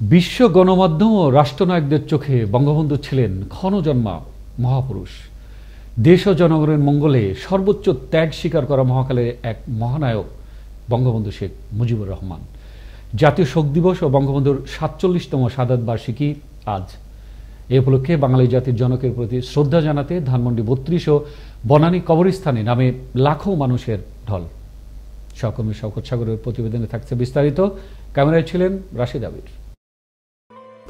বিশ্ব গণমাধ্যম ও রাষ্ট্রনায়কদের চোখে বঙ্গবন্ধু ছিলেন ক্ষণজন্মা মহাপুরুষ। দেশ ও জনগণের মঙ্গলে সর্বোচ্চ ত্যাগ স্বীকার করা মহাকালের এক মহানায়ক বঙ্গবন্ধু শেখ মুজিবুর রহমান। জাতীয় শোক দিবস ও বঙ্গবন্ধুর ৪৭তম শাহাদাত বার্ষিকী আজ। এ উপলক্ষে বাঙালি জাতির জনকের প্রতি শ্রদ্ধা জানাতে ধানমন্ডি ৩২ ও বনানী কবরস্থানে নামে লাখো মানুষের ঢল। সহকর্মী শওকত সাগরের প্রতিবেদনে থাকছে বিস্তারিত। ক্যামেরায় ছিলেন রাশিদ আবির।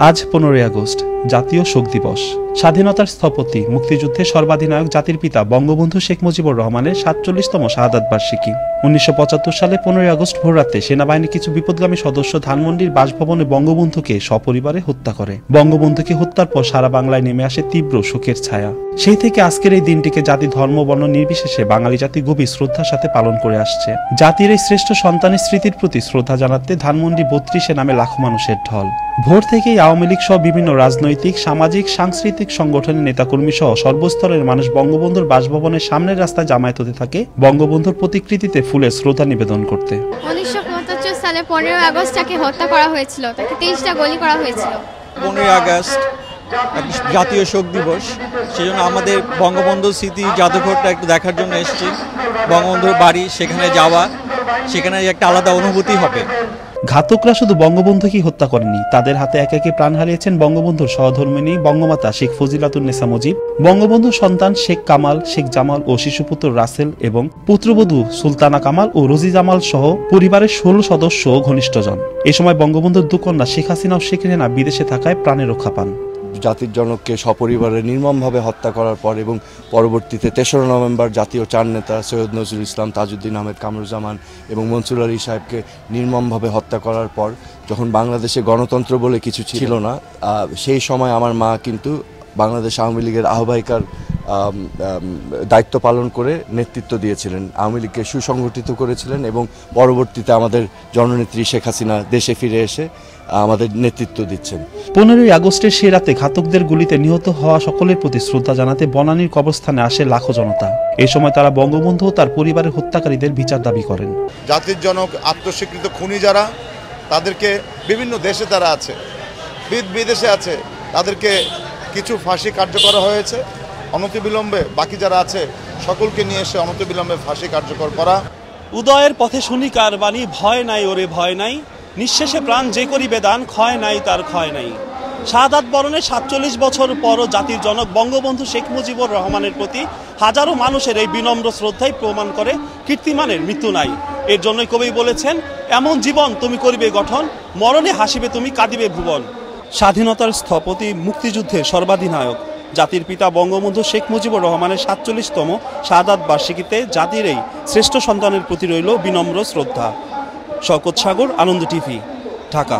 আজ ১৫ই আগস্ট, জাতীয় শোক দিবস। স্বাধীনতার স্থপতি, মুক্তিযুদ্ধে সর্বাধিনায়ক জাতির পিতা বঙ্গবন্ধু শেখ মুজিবুর রহমানের ৪৭তম শাহাদাত বার্ষিকী। ১৯৭৫ সালে ১৫ই আগস্ট ভোররাতে সেনাবাহিনীর কিছু বিপদগামী সদস্য ধানমন্ডির বাসভবনে বঙ্গবন্ধুকে সপরিবারে হত্যা করে। বঙ্গবন্ধুকে হত্যার পর সারা বাংলায় নেমে আসে তীব্র শোকের ছায়া। সেই থেকে আজকের এই দিনটিকে জাতি, ধর্ম, বর্ণ নির্বিশেষে বাঙালি জাতি গভীর শ্রদ্ধার সাথে পালন করে আসছে। জাতির এই শ্রেষ্ঠ সন্তানের স্মৃতির প্রতি শ্রদ্ধা জানাতে ধানমন্ডি ৩২-এ নামে লাখো মানুষের ঢল। ভোর থেকেই আওয়ামী লীগ সহ বিভিন্ন রাজনৈতিক, সামাজিক, সাংস্কৃতিক সংগঠনের নেতাকর্মী সহ সর্বস্তরের মানুষ বঙ্গবন্ধুর বাসভবনের সামনের রাস্তায় জামায়াত হতে থাকে বঙ্গবন্ধুর প্রতিকৃতিতে ফুলের শ্রদ্ধা নিবেদন করতে। ১৯৭৫ সালে ১৫ই আগস্ট তাকে হত্যা করা হয়েছিল, তাকে ৩০টা গুলি করা হয়েছিল। ১৫ই আগস্ট জাতীয় শোক দিবস, সেজন্য আমাদের বঙ্গবন্ধুর স্মৃতি জাদুঘরটা একটু দেখার জন্য এসেছি। বঙ্গবন্ধুর বাড়ি, সেখানে যাওয়া, সেখানে একটা আলাদা অনুভূতি হবে। ঘাতকরা শুধু বঙ্গবন্ধুকেই হত্যা করেনি, তাদের হাতে একে একে প্রাণ হারিয়েছেন বঙ্গবন্ধুর সহধর্মিণী বঙ্গমাতা শেখ ফজিলাতুন্নেসা মুজিব, বঙ্গবন্ধুর সন্তান শেখ কামাল, শেখ জামাল ও শিশুপুত্র রাসেল এবং পুত্রবধূ সুলতানা কামাল ও রোজি জামাল সহ পরিবারের ১৬ সদস্য ও ঘনিষ্ঠজন। এ সময় বঙ্গবন্ধুর দুকন্যা শেখ হাসিনা ও শেখ রেহানা বিদেশে থাকায় প্রাণে রক্ষা পান। জাতির জনককে সপরিবারে নির্মমভাবে হত্যা করার পর এবং পরবর্তীতে ৩রা নভেম্বর জাতীয় চার নেতা সৈয়দ নজরুল ইসলাম, তাজউদ্দিন আহমেদ, কামরুজ্জামান এবং মনসুর আলী সাহেবকে নির্মমভাবে হত্যা করার পর যখন বাংলাদেশে গণতন্ত্র বলে কিছু ছিল না, সেই সময় আমার মা কিন্তু বাংলাদেশ আওয়ামী লীগের আহ্বায়িকার দায়িত্ব পালন করে নেতৃত্ব দিয়েছিলেন, আওয়ামী লীগকে সুসংগঠিত করেছিলেন এবং পরবর্তীতে আমাদের জননেত্রী শেখ হাসিনা দেশে ফিরে এসে আমাদের নেতৃত্ব দিচ্ছেন। ১৫ই আগস্টের সে রাতে ঘাতকদের গুলিতে নিহত হওয়া সকলের প্রতি শ্রদ্ধা জানাতে বনানীর কবরস্থানে আসে লাখো জনতা। এই সময় তারা বঙ্গবন্ধু ও তার পরিবারের হত্যাকারীদের বিচার দাবি করেন। জাতির জনক আত্মস্বীকৃত খুনি যারা, তাদেরকে বিভিন্ন দেশে তারা আছে, বিদেশে আছে, তাদেরকে কিছু ফাঁসি কার্যকর হয়েছে। অনতিবিলম্বে বাকি যারা আছে সকলকে নিয়ে এসে অনতিবিলম্বে ফাঁসি কার্যকর করা। উদয়ের পথে শুনি কার বাণী, ভয় নাই ওরে ভয় নাই, নিঃশেষে প্রাণ যে করিবে দান, ক্ষয় নাই তার ক্ষয় নাই। শাহাদাত বরণের ৪৭ বছর পরও জাতির জনক বঙ্গবন্ধু শেখ মুজিবুর রহমানের প্রতি হাজারো মানুষের এই বিনম্র শ্রদ্ধাই প্রমাণ করে কীর্তিমানের মৃত্যু নাই। এর জন্যই কবি বলেছেন, এমন জীবন তুমি করিবে গঠন, মরণে হাসিবে তুমি কাঁদিবে ভুবন। স্বাধীনতার স্থপতি, মুক্তিযুদ্ধের সর্বাধিনায়ক জাতির পিতা বঙ্গবন্ধু শেখ মুজিবুর রহমানের ৪৭তম শাহাদাত বার্ষিকীতে জাতির এই শ্রেষ্ঠ সন্তানের প্রতি রইল বিনম্র শ্রদ্ধা। শওকত সাগর, আনন্দ টিভি, ঢাকা।